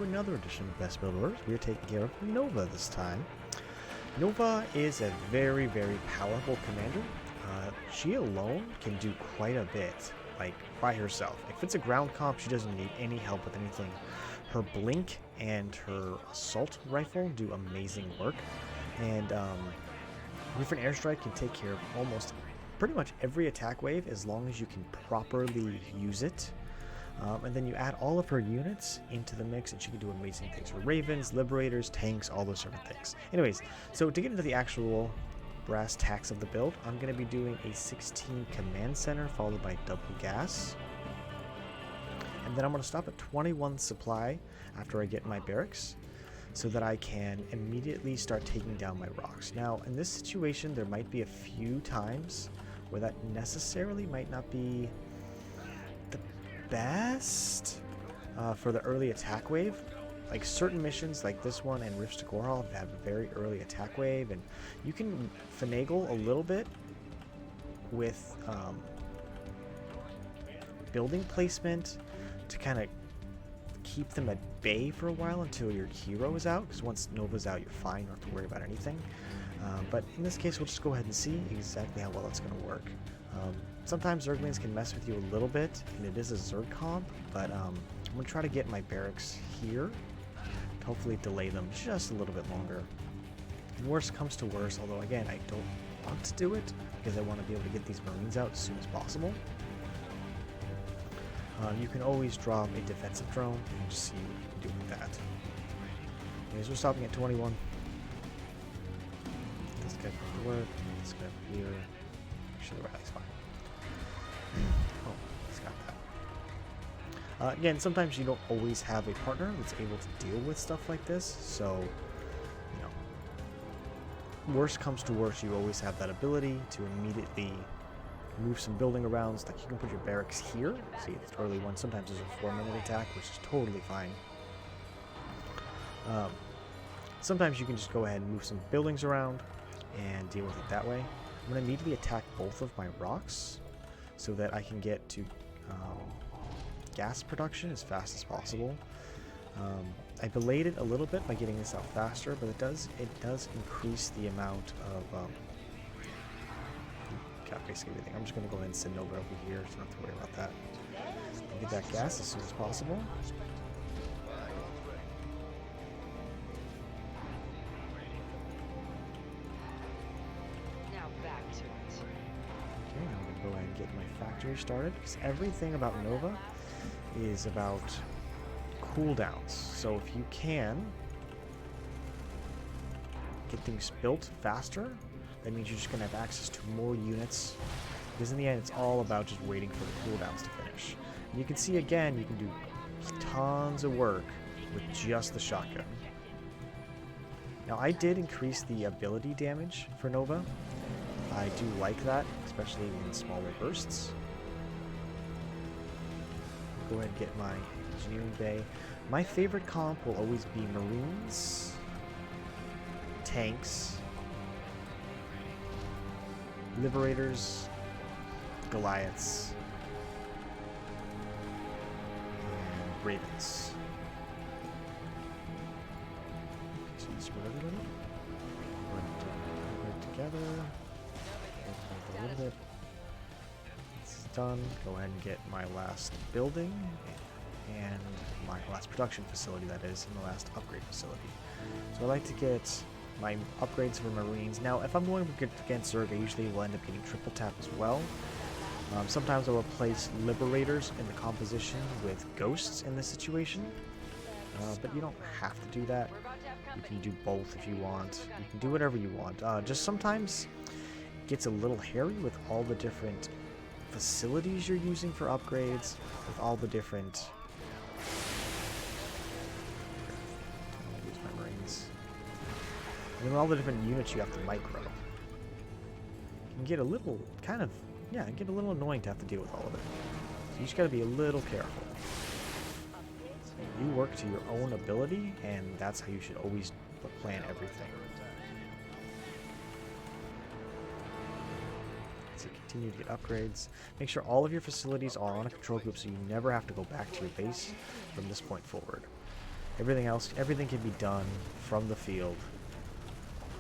to another edition of Best Builders. We are taking care of Nova this time. Nova is a very, very powerful commander. She alone can do quite a bit, like by herself. If it's a ground comp, she doesn't need any help with anything. Her blink and her assault rifle do amazing work, and different airstrike can take care of almost pretty much every attack wave as long as you can properly use it. And then you add all of her units into the mix and she can do amazing things. Her ravens, liberators, tanks, all those sort of things. Anyways, so to get into the actual brass tacks of the build, I'm going to be doing a 16 command center followed by double gas. And then I'm going to stop at 21 supply after I get my barracks so that I can immediately start taking down my rocks. Now, in this situation, there might be a few times where that necessarily might not be the best for the early attack wave. Like certain missions like this one and Rifts to Gorhal have a very early attack wave, and you can finagle a little bit with building placement to kind of keep them at bay for a while until your hero is out, because once Nova's out, you're fine, you don't have to worry about anything. But in this case, we'll just go ahead and see exactly how well it's going to work. Sometimes Zerglings can mess with you a little bit, and it is a Zerg comp, but I'm going to try to get my barracks here to hopefully delay them just a little bit longer. Worst comes to worst, although again, I don't want to do it because I want to be able to get these Marines out as soon as possible. You can always drop a defensive drone and just see what you can do with that. Anyways, we're stopping at 21. This guy can work. This guy over here. Make sure the rally's fine. Oh, he's got that. Again, sometimes you don't always have a partner that's able to deal with stuff like this, so, you know, worst comes to worst, you always have that ability to immediately move some building around. Like you can put your barracks here. See, it's early one. Sometimes there's a 4-minute attack, which is totally fine. Sometimes you can just go ahead and move some buildings around and deal with it that way. I'm going to immediately attack both of my rocks so that I can get to gas production as fast as possible. I belayed it a little bit by getting this out faster, but it does increase the amount of basically everything. I'm just going to go ahead and send Nova over here, so don't have to worry about that. I'll get that gas as soon as possible. Now back to it. Okay, I'm going to go ahead and get my factory started, because everything about Nova is about cooldowns. So if you can get things built faster, that means you're just going to have access to more units, because in the end it's all about just waiting for the cooldowns to finish. And you can see again, you can do tons of work with just the shotgun. Now I did increase the ability damage for Nova. I do like that, especially in smaller bursts. Go ahead and get my engineering bay. My favorite comp will always be Marines, tanks, Liberators, Goliaths, and Ravens. So let's put everybody. We're going to put it together. A little bit. It's done. Go ahead and get my last building and my last production facility, that is, and the last upgrade facility. So I like to get my upgrades for Marines. Now, if I'm going against Zerg, I usually will end up getting triple tap as well. Sometimes I'll replace Liberators in the composition with Ghosts in this situation. But you don't have to do that. You can do both if you want. You can do whatever you want. Just sometimes it gets a little hairy with all the different facilities you're using for upgrades, with all the different... Use my Marines. And then all the different units you have to micro. It can get a little, get a little annoying to have to deal with all of it. So you just gotta be a little careful. You work to your own ability, and that's how you should always plan everything. So continue to get upgrades. Make sure all of your facilities are on a control group so you never have to go back to your base from this point forward. Everything can be done from the field.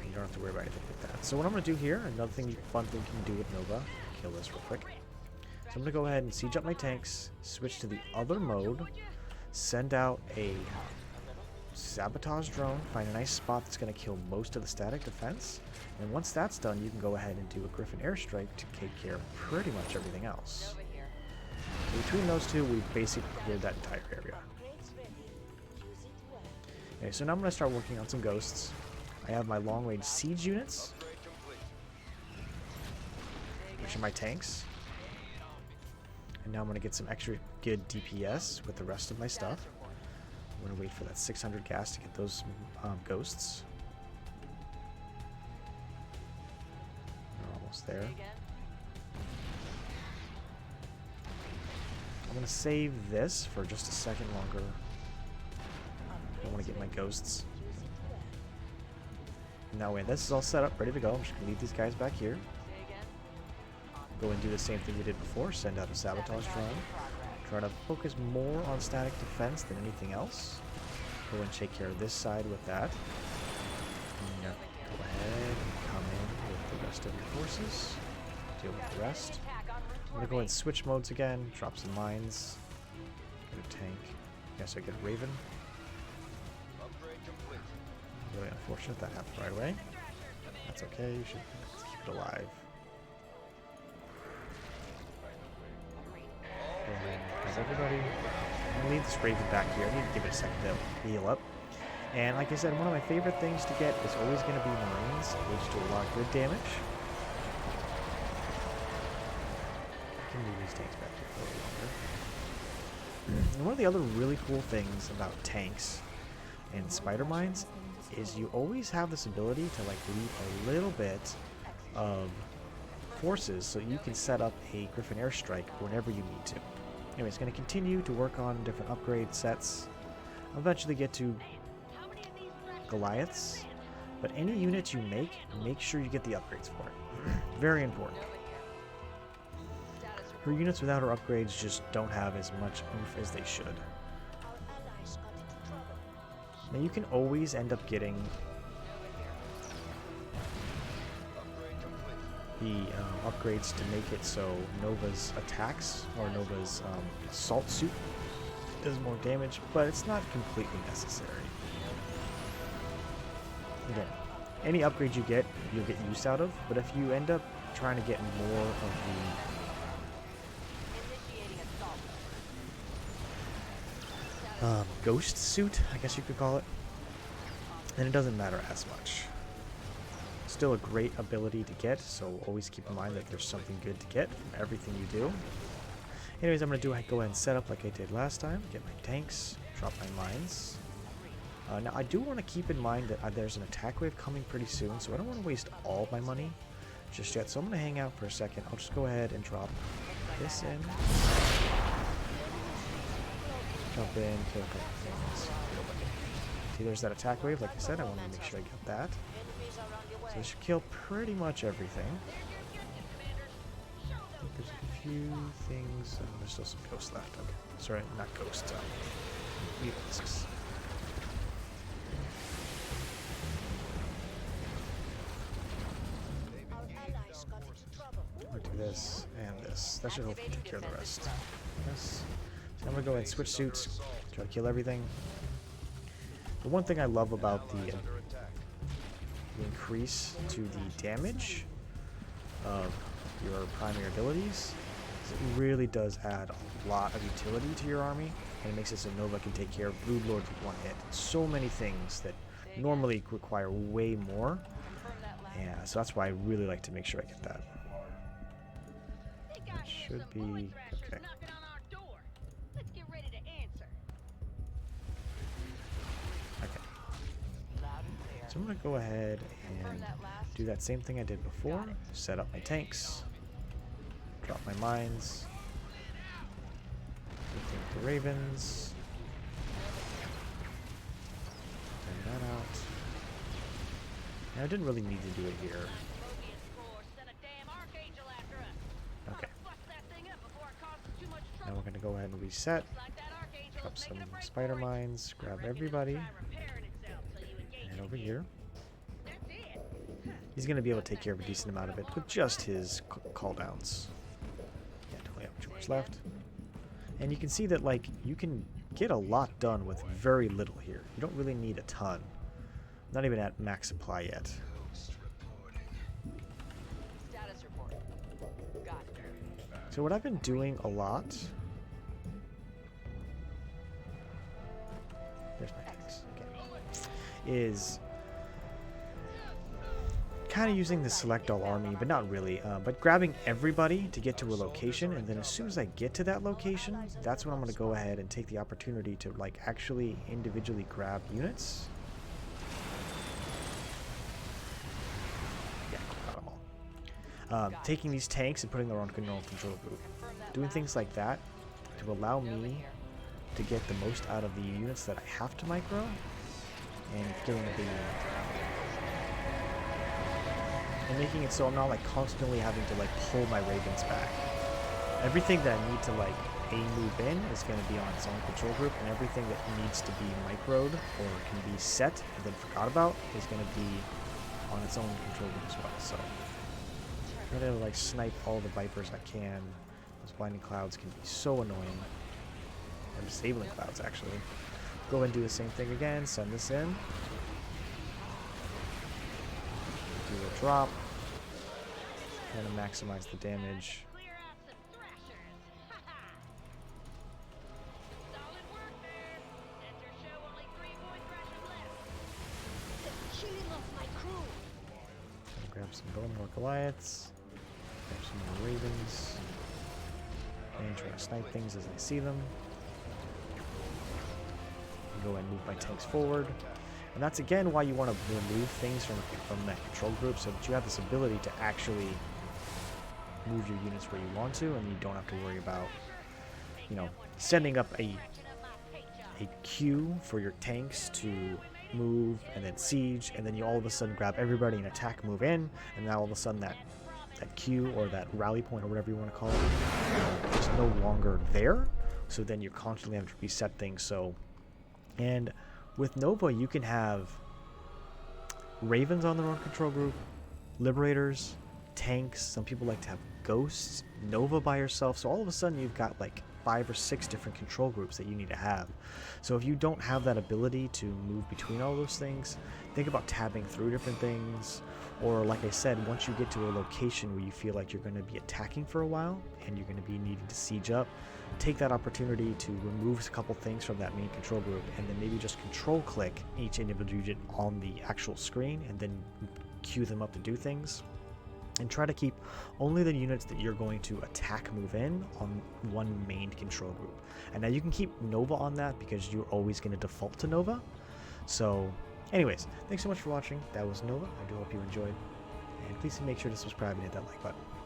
You don't have to worry about anything like that. So what I'm going to do here, another fun thing you can do with Nova, kill this real quick. So I'm going to go ahead and siege up my tanks, switch to the other mode, send out a sabotage drone, find a nice spot that's going to kill most of the static defense, and once that's done, you can go ahead and do a Griffin airstrike to take care of pretty much everything else. So between those two, we've basically cleared that entire area. Okay, so now I'm going to start working on some ghosts. I have my long-range siege units, which are my tanks. And now I'm going to get some extra good DPS with the rest of my stuff. I'm going to wait for that 600 gas to get those ghosts. We're almost there. I'm going to save this for just a second longer. I want to get my ghosts. And that way, this is all set up, ready to go. I'm just going to leave these guys back here. Go and do the same thing we did before. Send out a sabotage drone. Try to focus more on static defense than anything else. Go and take care of this side with that. And go ahead and come in with the rest of your forces. Deal with the rest. I'm going to go ahead and switch modes again. Drop some mines. Get a tank. Yes, I get a Raven. Really unfortunate that happened right away. That's okay. You should keep it alive. How's everybody? I'm going to leave this Raven back here. I need to give it a second to heal up. And like I said, one of my favorite things to get is always going to be Marines, which do a lot of good damage. I can move these tanks back here for a little longer. And one of the other really cool things about tanks and spider mines is you always have this ability to like leave a little bit of forces so you can set up a Griffin airstrike whenever you need to. Anyway, it's going to continue to work on different upgrade sets. I'll eventually get to Goliaths, but any units you make sure you get the upgrades for it. Very important. Her units without her upgrades just don't have as much oomph as they should. Now you can always end up getting the upgrades to make it so Nova's attacks or Nova's assault suit does more damage, but it's not completely necessary. Again, any upgrade you get, you'll get use out of, but if you end up trying to get more of the ghost suit, I guess you could call it, then it doesn't matter as much. Still a great ability to get, so always keep in mind that there's something good to get from everything you do. Anyways, I'm going to go ahead and set up like I did last time. Get my tanks, drop my mines. Now, I do want to keep in mind that there's an attack wave coming pretty soon, so I don't want to waste all of my money just yet. So I'm going to hang out for a second. I'll just go ahead and drop this in. Jump in, kill a couple things. See, there's that attack wave. Like I said, I want to make sure I get that. So this should kill pretty much everything. I think there's a few things. There's still some ghosts left. Okay. Sorry, not ghosts. Mutants. I'll do this and this. That should hopefully take care of the rest. Yes. So I'm going to go ahead and switch suits. Try to kill everything. The one thing I love about the increase to the damage of your primary abilities is it really does add a lot of utility to your army, and it makes it so Nova can take care of Brood Lords with one hit. So many things that normally require way more. Yeah, so that's why I really like to make sure I get that. That should be okay. So I'm going to go ahead and do that same thing I did before. Set up my tanks. Drop my mines. Take the Ravens. Send that out. Now, I didn't really need to do it here. Okay. Now we're going to go ahead and reset. Drop some spider mines, grab everybody, and over here. He's going to be able to take care of a decent amount of it with just his cooldowns. Yeah, don't have too much left. And you can see that, like, you can get a lot done with very little here. You don't really need a ton. Not even at max supply yet. So what I've been doing a lot... There's my tanks. Okay. Is kind of using the select all army, but not really. But grabbing everybody to get to a location, and then as soon as I get to that location, that's when I'm going to go ahead and take the opportunity to, like, actually individually grab units. Yeah, got them all. Taking these tanks and putting them on control group. Doing things like that to allow me to get the most out of the units that I have to micro, and getting a big unit. And making it so I'm not, like, constantly having to, like, pull my ravens back. Everything that I need to, like, move in is going to be on its own control group, and everything that needs to be microed or can be set and then forgot about is going to be on its own control group as well. So I'm going to, like, snipe all the vipers I can. Those blinding clouds can be so annoying. Or disabling clouds, actually. Go ahead and do the same thing again. Send this in. Do a drop. Kind of maximize the damage. Grab some Bone Goliaths. Grab some more Ravens. And try to snipe things as I see them. Go ahead and move my tanks forward. And that's again why you want to remove things from that control group, so that you have this ability to actually move your units where you want to, and you don't have to worry about, you know, setting up a queue for your tanks to move and then siege, and then you all of a sudden grab everybody and attack, move in, and now all of a sudden that queue or that rally point or whatever you want to call it is no longer there. So then you're constantly having to reset things. So, and with Nova, you can have Ravens on their own control group, Liberators, tanks. Some people like to have Ghosts, Nova by yourself. So all of a sudden you've got like 5 or 6 different control groups that you need to have. So if you don't have that ability to move between all those things, think about tabbing through different things. Or like I said, once you get to a location where you feel like you're going to be attacking for a while and you're going to be needing to siege up, take that opportunity to remove a couple things from that main control group, and then maybe just control click each individual unit on the actual screen and then queue them up to do things. And try to keep only the units that you're going to attack move in on one main control group. And now you can keep Nova on that because you're always going to default to Nova. So anyways, thanks so much for watching. That was Nova. I do hope you enjoyed. And please make sure to subscribe and hit that like button.